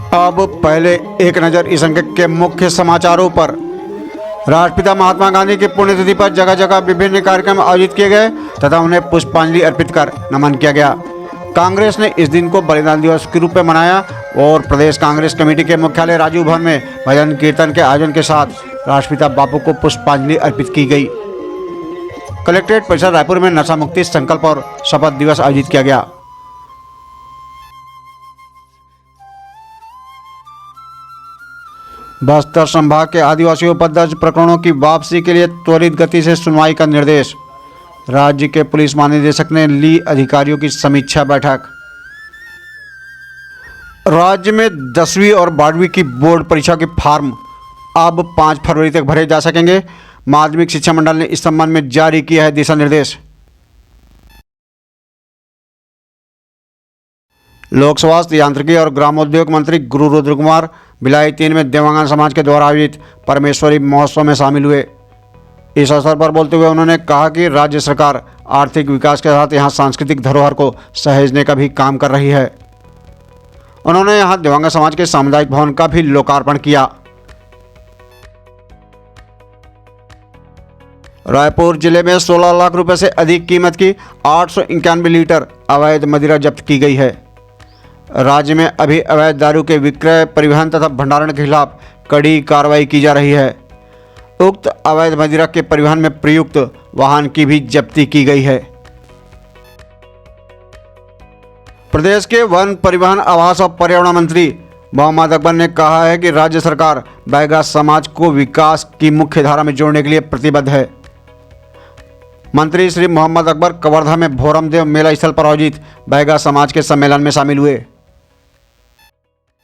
अब पहले एक नज़र इस अंक के मुख्य समाचारों पर। राष्ट्रपिता महात्मा गांधी की पुण्यतिथि पर जगह जगह विभिन्न कार्यक्रम आयोजित किए गए तथा उन्हें पुष्पांजलि अर्पित कर नमन किया गया। कांग्रेस ने इस दिन को बलिदान दिवस के रूप में मनाया और प्रदेश कांग्रेस कमेटी के मुख्यालय राजीव भवन में भजन कीर्तन के आयोजन के साथ राष्ट्रपिता बापू को पुष्पांजलि अर्पित की गई। कलेक्ट्रेट परिसर रायपुर में नशा मुक्ति संकल्प और शपथ दिवस आयोजित किया गया। बस्तर संभाग के आदिवासियों पर दर्ज प्रकरणों की वापसी के लिए त्वरित गति से सुनवाई का निर्देश। राज्य के पुलिस महानिदेशक ने ली अधिकारियों की समीक्षा बैठक। राज्य में 10वीं और 12वीं की बोर्ड परीक्षा के फॉर्म अब 5 फरवरी तक भरे जा सकेंगे। माध्यमिक शिक्षा मंडल ने इस संबंध में जारी किया है दिशा निर्देश। लोक स्वास्थ्य यांत्रिकी और ग्रामोद्योग मंत्री गुरु रुद्रकुमार भिलाई 3 में देवांगन समाज के द्वारा आयोजित परमेश्वरी महोत्सव में शामिल हुए। इस अवसर पर बोलते हुए उन्होंने कहा कि राज्य सरकार आर्थिक विकास के साथ यहां सांस्कृतिक धरोहर को सहेजने का भी काम कर रही है। उन्होंने यहां देवांगन समाज के सामुदायिक भवन का भी लोकार्पण किया। रायपुर जिले में 16 लाख रुपए से अधिक कीमत की 891 लीटर अवैध मदिरा जब्त की गई है। राज्य में अभी अवैध दारू के विक्रय, परिवहन तथा भंडारण के खिलाफ कड़ी कार्रवाई की जा रही है। उक्त अवैध मदिरा के परिवहन में प्रयुक्त वाहन की भी जब्ती की गई है। प्रदेश के वन, परिवहन, आवास और पर्यावरण मंत्री मोहम्मद अकबर ने कहा है कि राज्य सरकार बैगा समाज को विकास की मुख्य धारा में जोड़ने के लिए प्रतिबद्ध है। मंत्री श्री मोहम्मद अकबर कवर्धा में भोरमदेव मेला स्थल पर आयोजित बैगा समाज के सम्मेलन में शामिल हुए।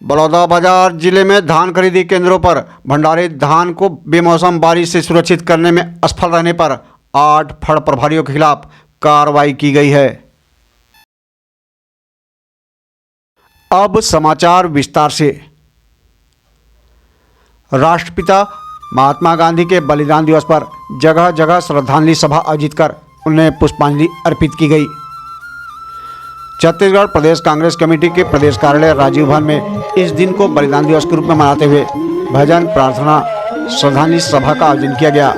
बलौदाबाजार जिले में धान खरीदी केंद्रों पर भंडारित धान को बेमौसम बारिश से सुरक्षित करने में असफल रहने पर 8 फड़ प्रभारियों के खिलाफ कार्रवाई की गई है। अब समाचार विस्तार से। राष्ट्रपिता महात्मा गांधी के बलिदान दिवस पर जगह जगह श्रद्धांजलि सभा आयोजित कर उन्हें पुष्पांजलि अर्पित की गई। छत्तीसगढ़ प्रदेश कांग्रेस कमेटी के प्रदेश कार्यालय राजीव भवन में इस दिन को बलिदान दिवस के रूप में मनाते हुए भजन, प्रार्थना, श्रद्धांजलि सभा का आयोजन किया गया।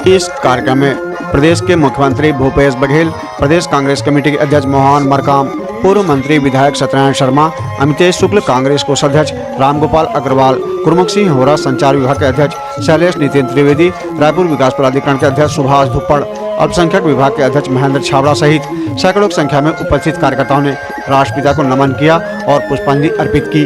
इस कार्यक्रम में प्रदेश के मुख्यमंत्री भूपेश बघेल, प्रदेश कांग्रेस कमेटी के अध्यक्ष मोहन मरकाम, पूर्व मंत्री विधायक सत्यनारायण शर्मा, अमितेश शुक्ल, कांग्रेस कोषाध्यक्ष रामगोपाल अग्रवाल, गुरमुख सिंह होरा, संचार विभाग के अध्यक्ष शैलेश नितिन त्रिवेदी, रायपुर विकास प्राधिकरण के अध्यक्ष सुभाष धुप्पड़, अल्पसंख्यक विभाग के अध्यक्ष महेंद्र छाबड़ा सहित सैकड़ों की संख्या में उपस्थित कार्यकर्ताओं ने राष्ट्रपिता को नमन किया और पुष्पांजलि अर्पित की।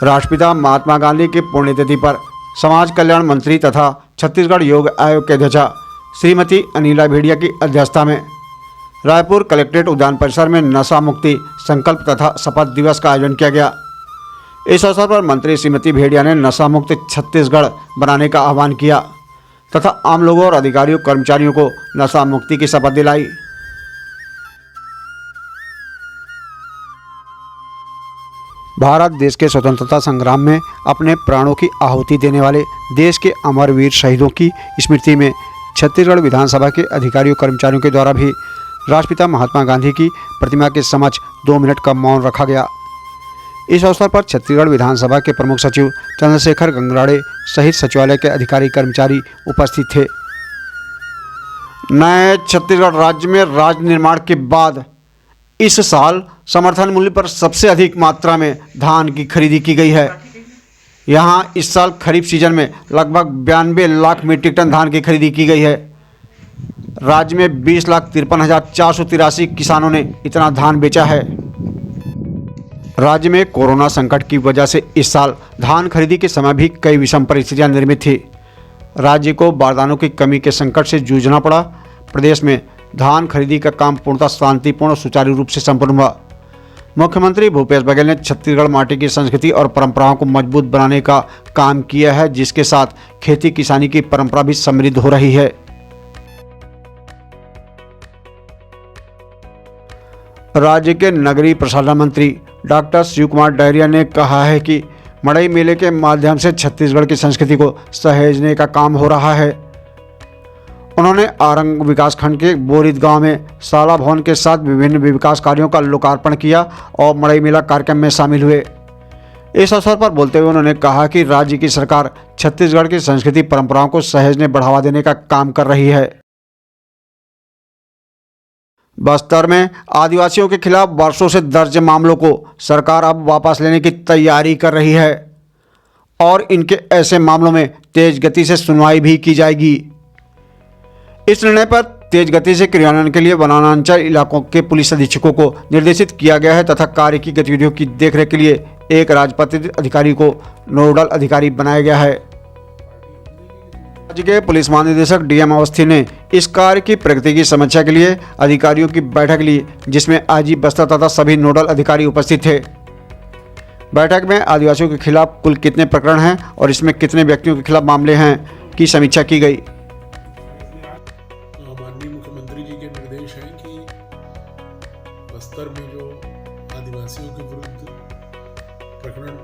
राष्ट्रपिता महात्मा गांधी की पुण्यतिथि पर समाज कल्याण मंत्री तथा छत्तीसगढ़ योग आयोग के अध्यक्ष श्रीमती अनिला भेड़िया की अध्यक्षता में रायपुर कलेक्ट्रेट उद्यान परिसर में नशा मुक्ति संकल्प तथा शपथ दिवस का आयोजन किया गया। इस अवसर पर मंत्री श्रीमती भेड़िया ने नशा मुक्त छत्तीसगढ़ बनाने का आह्वान किया तथा आम लोगों और अधिकारियों कर्मचारियों को नशा मुक्ति की शपथ दिलाई। भारत देश के स्वतंत्रता संग्राम में अपने प्राणों की आहुति देने वाले देश के अमर वीर शहीदों की स्मृति में छत्तीसगढ़ विधानसभा के अधिकारियों कर्मचारियों के द्वारा भी राष्ट्रपिता महात्मा गांधी की प्रतिमा के समक्ष 2 मिनट का मौन रखा गया। इस अवसर पर छत्तीसगढ़ विधानसभा के प्रमुख सचिव चंद्रशेखर गंगराड़े सहित सचिवालय के अधिकारी कर्मचारी उपस्थित थे। नए छत्तीसगढ़ राज्य में राज्य निर्माण के बाद इस साल समर्थन मूल्य पर सबसे अधिक मात्रा में धान की खरीदी की गई है। यहां इस साल खरीफ सीजन में लगभग 92 लाख मीट्रिक टन धान की खरीदी की गई है। राज्य में 20,53,483 किसानों ने इतना धान बेचा है। राज्य में कोरोना संकट की वजह से इस साल धान खरीदी के समय भी कई विषम परिस्थितियां निर्मित थी। राज्य को बारदानों की कमी के संकट से जूझना पड़ा। प्रदेश में धान खरीदी का काम पूर्णतः शांतिपूर्ण और सुचारू रूप से संपन्न हुआ। मुख्यमंत्री भूपेश बघेल ने छत्तीसगढ़ माटी की संस्कृति और परंपराओं को मजबूत बनाने का काम किया है, जिसके साथ खेती किसानी की परंपरा भी समृद्ध हो रही है। राज्य के नगरीय प्रशासन मंत्री डॉक्टर शिव कुमार डहरिया ने कहा है कि मड़ई मेले के माध्यम से छत्तीसगढ़ की संस्कृति को सहेजने का काम हो रहा है। उन्होंने आरंग विकासखंड के बोरिद गांव में शाला भवन के साथ विभिन्न विकास कार्यों का लोकार्पण किया और मड़ई मेला कार्यक्रम में शामिल हुए। इस अवसर पर बोलते हुए उन्होंने कहा कि राज्य की सरकार छत्तीसगढ़ की संस्कृति परंपराओं को सहेजने बढ़ावा देने का काम कर रही है। बस्तर में आदिवासियों के खिलाफ वर्षों से दर्ज मामलों को सरकार अब वापस लेने की तैयारी कर रही है और इनके ऐसे मामलों में तेज गति से सुनवाई भी की जाएगी। इस निर्णय पर तेज गति से क्रियान्वयन के लिए वनांचल इलाकों के पुलिस अधीक्षकों को निर्देशित किया गया है तथा कार्य की गतिविधियों की देखरेख के लिए एक राजपत्रित अधिकारी को नोडल अधिकारी बनाया गया है। राज्य के पुलिस महानिदेशक डीएम अवस्थी ने इस कार्य की प्रगति की समीक्षा के लिए अधिकारियों की बैठक ली, जिसमें आईजी बस्तर तथा सभी नोडल अधिकारी उपस्थित थे। बैठक में आदिवासियों के खिलाफ कुल कितने प्रकरण हैं और इसमें कितने व्यक्तियों के खिलाफ मामले हैं की समीक्षा की गई। माननीय मुख्यमंत्री जी के निर्देश हैं कि बस्तर में जो आदिवासियों के विरुद्ध प्रकरण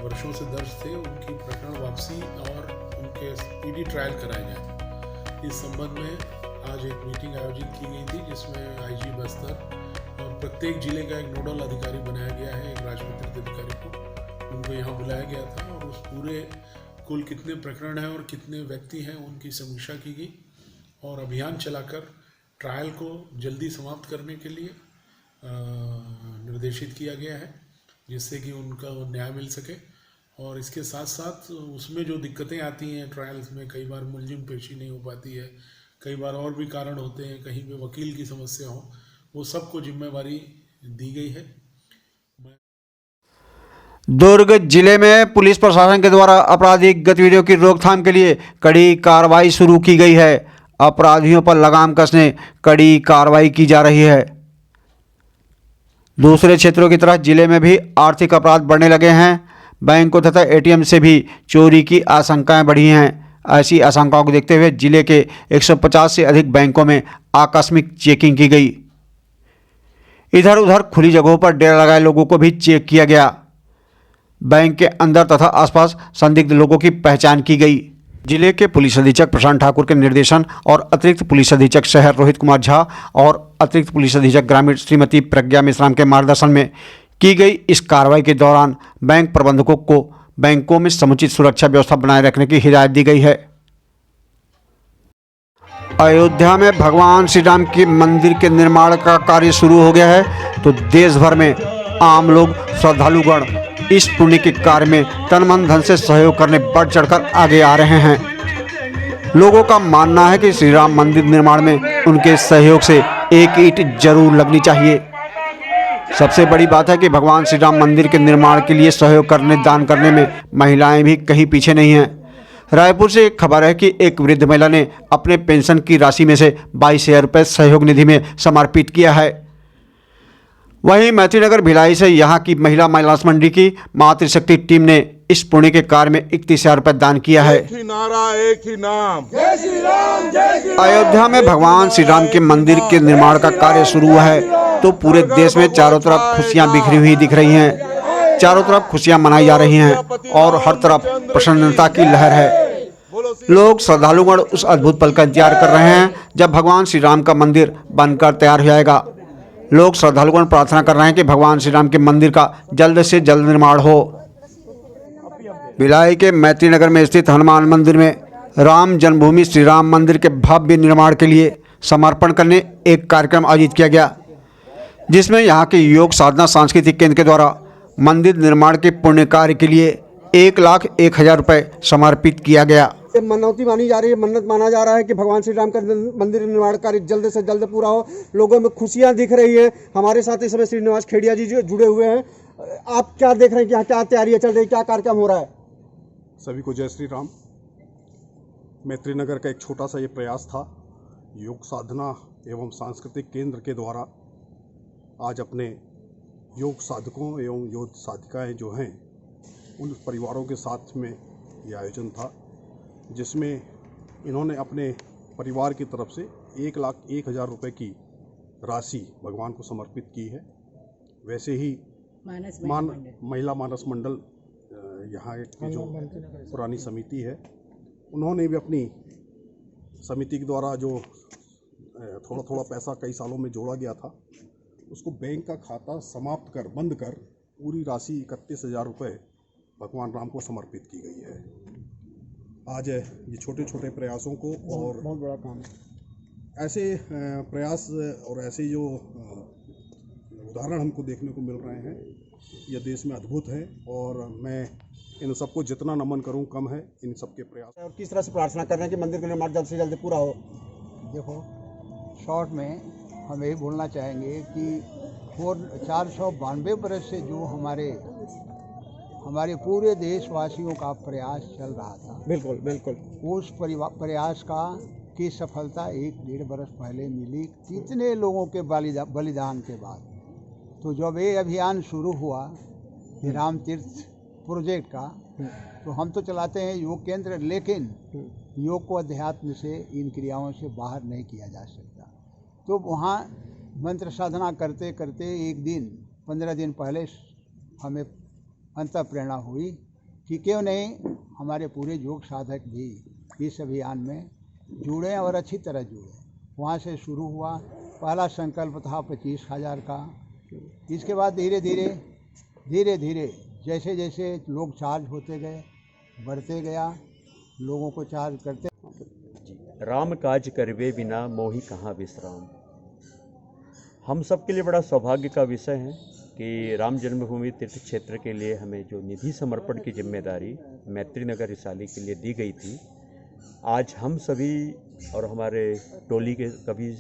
वर्षों से दर्ज थे उनकी प्रकरण वापसी और उनके स्पीडी ट्रायल कराए जाए। इस संबंध में आज एक मीटिंग आयोजित की गई थी, जिसमें आईजी बस्तर और प्रत्येक जिले का एक नोडल अधिकारी बनाया गया है, एक राजपत्रित अधिकारी को उनको यहाँ बुलाया गया था और उस पूरे कुल कितने प्रकरण हैं और कितने व्यक्ति हैं उनकी समीक्षा की गई और अभियान चलाकर ट्रायल को जल्दी समाप्त करने के लिए निर्देशित किया गया है, जिससे कि उनका न्याय मिल सके। और इसके साथ साथ उसमें जो दिक्कतें आती हैं ट्रायल्स में, कई बार मुलजिम पेशी नहीं हो पाती है, कई बार और भी कारण होते हैं, कहीं पे वकील की समस्या हो, वो सबको जिम्मेवारी दी गई है। दुर्ग जिले में पुलिस प्रशासन के द्वारा आपराधिक गतिविधियों की रोकथाम के लिए कड़ी कार्रवाई शुरू की गई है। अपराधियों पर लगाम कसने कड़ी कार्रवाई की जा रही है। दूसरे क्षेत्रों की तरह जिले में भी आर्थिक अपराध बढ़ने लगे हैं। बैंकों तथा एटीएम से भी चोरी की आशंकाएं बढ़ी हैं। ऐसी आशंकाओं को देखते हुए जिले के 150 से अधिक बैंकों में आकस्मिक चेकिंग की गई। इधर उधर खुली जगहों पर डेरा लगाए लोगों को भी चेक किया गया। बैंक के अंदर तथा आसपास संदिग्ध लोगों की पहचान की गई। जिले के पुलिस अधीक्षक प्रशांत ठाकुर के निर्देशन और अतिरिक्त पुलिस अधीक्षक शहर रोहित कुमार झा और अतिरिक्त पुलिस अधीक्षक ग्रामीण श्रीमती प्रज्ञा मिश्राम के मार्गदर्शन में की गई इस कार्रवाई के दौरान बैंक प्रबंधकों को बैंकों में समुचित सुरक्षा व्यवस्था बनाए रखने की हिदायत दी गई है। अयोध्या में भगवान श्री राम के मंदिर के निर्माण का कार्य शुरू हो गया है, तो देश भर में आम लोग श्रद्धालुगण इस पुण्य के कार्य में तन मन धन से सहयोग करने बढ़ चढ़कर आगे आ रहे हैं। लोगों का मानना है कि श्री राम मंदिर निर्माण में उनके सहयोग से एक ईंट जरूर लगनी चाहिए। सबसे बड़ी बात है कि भगवान श्री राम मंदिर के निर्माण के लिए सहयोग करने दान करने में महिलाएं भी कहीं पीछे नहीं हैं। रायपुर से एक खबर है कि एक वृद्ध महिला ने अपने पेंशन की राशि में से 22,000 रुपये सहयोग निधि में समर्पित किया है। वहीं मैत्रीनगर भिलाई से यहाँ की महिला माइलास मंडी की मातृशक्ति टीम ने इस पुण्य के कार्य में 31,000 रुपये दान किया है। एक ही नारा, एक ही नाम, जय श्री राम, जय श्री राम। अयोध्या में भगवान श्री राम के मंदिर के निर्माण का कार्य शुरू हुआ है, तो पूरे देश में चारों तरफ खुशियां बिखरी हुई दिख रही हैं। चारों तरफ खुशियां मनाई जा रही हैं और हर तरफ प्रसन्नता की लहर है। लोग श्रद्धालुगण उस अद्भुत पल का इंतजार कर रहे हैं जब भगवान श्री राम का मंदिर बनकर तैयार हो जाएगा। लोग श्रद्धालुगण प्रार्थना कर रहे हैं कि भगवान श्री राम के मंदिर का जल्द से जल्द निर्माण हो। भिलाई के मैत्रीनगर में स्थित हनुमान मंदिर में राम जन्मभूमि श्री राम मंदिर के भव्य निर्माण के लिए समर्पण करने एक कार्यक्रम आयोजित किया गया, जिसमें यहाँ के योग साधना सांस्कृतिक केंद्र के द्वारा मंदिर निर्माण के पुण्य कार्य के लिए 1,01,000 रुपये समर्पित किया गया। मनौती मानी जा रही है, मन्नत माना जा रहा है कि भगवान श्री राम का मंदिर निर्माण कार्य जल्द से जल्द पूरा हो। लोगों में खुशियां दिख रही है। हमारे साथ इस समय श्रीनिवास खेड़िया जी जो जुड़े हुए हैं। आप क्या देख रहे हैं कि यहाँ क्या तैयारियां चल रही, क्या कार्यक्रम हो रहा है? सभी को जय श्री राम। मैत्रीनगर का एक छोटा सा ये प्रयास था, योग साधना एवं सांस्कृतिक केंद्र के द्वारा आज अपने योग साधकों एवं योग साधिकाएँ जो हैं उन परिवारों के साथ में ये आयोजन था, जिसमें इन्होंने अपने परिवार की तरफ से 1,01,000 रुपये की राशि भगवान को समर्पित की है। वैसे ही महिला मानस मंडल यहाँ की जो पुरानी समिति है, उन्होंने भी अपनी समिति के द्वारा जो थोड़ा थोड़ा पैसा कई सालों में जोड़ा गया था, उसको बैंक का खाता समाप्त कर बंद कर पूरी राशि 31,000 रुपये भगवान राम को समर्पित की गई है। आज ये छोटे छोटे प्रयासों को और बहुत बड़ा काम है। ऐसे प्रयास और ऐसे जो उदाहरण हमको देखने को मिल रहे हैं, यह देश में अद्भुत है और मैं इन सबको जितना नमन करूं कम है। इन सबके प्रयास और किस तरह से प्रार्थना कर रहे हैं कि मंदिर का निर्माण जल्द से जल्द पूरा हो? देखो, शॉर्ट में हम यही बोलना चाहेंगे कि 492 वर्ष से जो हमारे पूरे देशवासियों का प्रयास चल रहा था, बिल्कुल बिल्कुल, उस प्रयास की सफलता 1-1.5 वर्ष पहले मिली, कितने लोगों के बलिदान के बाद। तो जब ये अभियान शुरू हुआ ये राम तीर्थ प्रोजेक्ट का, तो हम तो चलाते हैं योग केंद्र, लेकिन योग को अध्यात्म से, इन क्रियाओं से बाहर नहीं किया जा सकता। तो वहाँ मंत्र साधना करते करते एक दिन 15 दिन पहले हमें अंतः प्रेरणा हुई कि क्यों नहीं हमारे पूरे योग साधक भी इस अभियान में जुड़े और अच्छी तरह जुड़े। वहाँ से शुरू हुआ, पहला संकल्प था 25,000 का। इसके बाद धीरे धीरे जैसे जैसे लोग चार्ज होते गए, बढ़ते गया, लोगों को चार्ज करते। राम काज करवे बिना मोहि कहाँ विश्राम। हम सब के लिए बड़ा सौभाग्य का विषय है कि राम जन्मभूमि तीर्थ क्षेत्र के लिए हमें जो निधि समर्पण की जिम्मेदारी मैत्री नगर रिसाली के लिए दी गई थी, आज हम सभी और हमारे टोली के सभी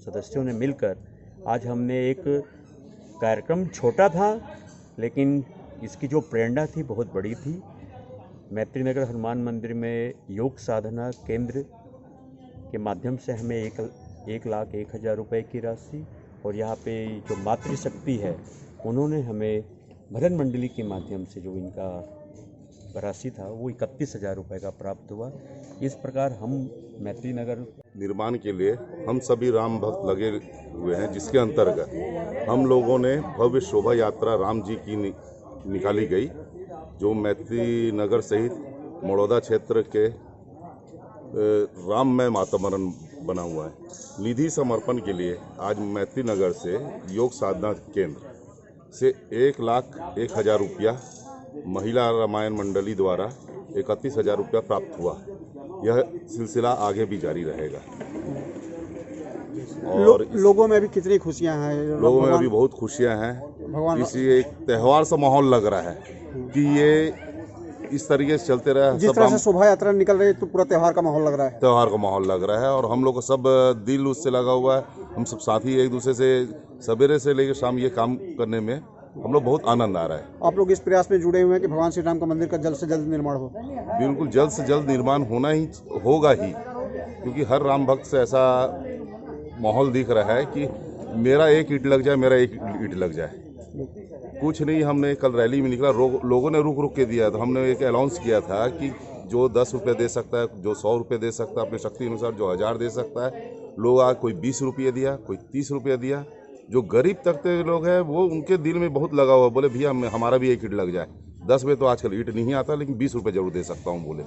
सदस्यों ने मिलकर आज हमने एक कार्यक्रम, छोटा था लेकिन इसकी जो प्रेरणा थी बहुत बड़ी थी। मैत्री नगर हनुमान मंदिर में योग साधना केंद्र के माध्यम से हमें 1,01,000 रुपये की राशि, और यहाँ पे जो मातृशक्ति है उन्होंने हमें भजन मंडली के माध्यम से जो इनका राशि था वो 31,000 रुपये का प्राप्त हुआ। इस प्रकार हम मैत्री नगर निर्माण के लिए हम सभी राम भक्त लगे हुए हैं, जिसके अंतर्गत हम लोगों ने भव्य शोभा यात्रा राम जी की निकाली गई, जो मैत्री नगर सहित मड़ौदा क्षेत्र के राममय वातावरण बना हुआ है। निधि समर्पण के लिए आज मैत्री नगर से योग साधना केंद्र से 1,01,000 रुपया महिला रामायण मंडली द्वारा 31,000 रुपया प्राप्त हुआ। यह सिलसिला आगे भी जारी रहेगा। और लोगों में भी कितनी खुशियां हैं? लोगों में अभी बहुत खुशियां हैं। भगवान इसी एक त्यौहार सा माहौल लग रहा है कि ये इस तरीके से चलते रहे। जिस तरह से शोभा यात्रा निकल रही है तो पूरा त्यौहार का माहौल लग रहा है। त्यौहार का माहौल लग रहा है और हम लोग को सब दिल उससे लगा हुआ है। हम सब साथी एक दूसरे से सवेरे से लेकर शाम ये काम करने में हम लोग बहुत आनंद आ रहा है। आप लोग इस प्रयास में जुड़े हुए हैं कि भगवान श्री राम का मंदिर का जल्द से जल्द निर्माण हो? बिल्कुल, जल्द से जल्द निर्माण होगा ही, क्योंकि हर राम भक्त से ऐसा माहौल दिख रहा है कि मेरा एक ईंट लग जाए, मेरा एक ईंट लग जाए। कुछ नहीं, हमने कल रैली में निकला, लोगों ने रुक के दिया, तो हमने एक अनाउंस किया था कि जो 10 रुपये दे सकता है, जो 100 रुपये दे सकता है अपनी शक्ति अनुसार, जो 1000 दे सकता है, लोग आज कोई 20 रुपये दिया, कोई 30 रुपये दिया। जो गरीब तबके के लोग हैं वो उनके दिल में बहुत लगा हुआ, बोले भैया हमारा भी एक ईंट लग जाए। 10 रुपये तो आजकल ईंट नहीं आता, लेकिन 20 रुपये जरूर दे सकता हूँ बोले।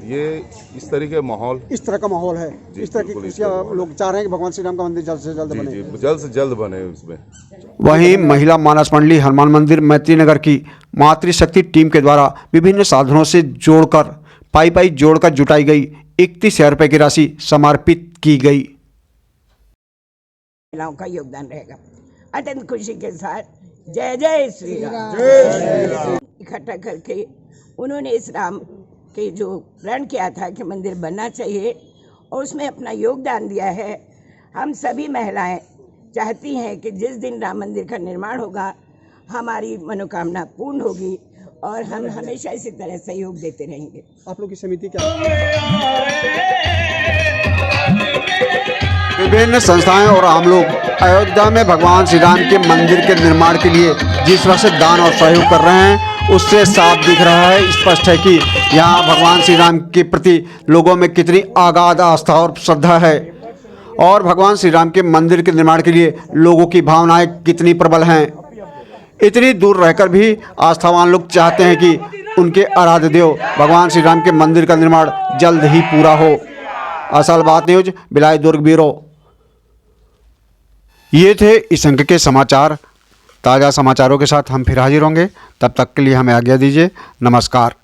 ये इस तरीके माहौल, इस तरह का माहौल है, इस तरह की खुशियाँ लोग चाह रहे हैं कि भगवान श्री राम का मंदिर जल्द से जल्द बने। जी, जल्द से जल्द बने उसमें। वहीं महिला मानस मंडली हनुमान मंदिर मैत्री नगर की मातृशक्ति टीम के द्वारा विभिन्न साधनों से जोड़कर पाई जोड़कर जुटाई गई 31,000 रुपये की राशि समर्पित की गई। महिलाओं का योगदान रहेगा। अत्यंत खुशी के साथ जय जय श्री राम इकट्ठा करके उन्होंने इस राम के जो प्रण किया था कि मंदिर बनना चाहिए और उसमें अपना योगदान दिया है। हम सभी महिलाएं चाहती हैं कि जिस दिन राम मंदिर का निर्माण होगा हमारी मनोकामना पूर्ण होगी और हम हमेशा इसी तरह सहयोग देते रहेंगे। आप लोग की समिति क्या? विभिन्न संस्थाएं और आम लोग अयोध्या में भगवान श्री राम के मंदिर के निर्माण के लिए जिस तरह से दान और सहयोग कर रहे हैं उससे साफ दिख रहा है, स्पष्ट है कि यहाँ भगवान श्री राम के प्रति लोगों में कितनी अगाध आस्था और श्रद्धा है और भगवान श्री राम के मंदिर के निर्माण के लिए लोगों की भावनाएं कितनी प्रबल हैं। इतनी दूर रहकर भी आस्थावान लोग चाहते हैं कि उनके आराध्य देव भगवान श्री राम के मंदिर का निर्माण जल्द ही पूरा हो असल बात न्यूज बिलाई दुर्ग ब्यूरो। ये थे इस अंक के समाचार। ताज़ा समाचारों के साथ हम फिर हाजिर होंगे, तब तक के लिए हमें आज्ञा दीजिए। नमस्कार।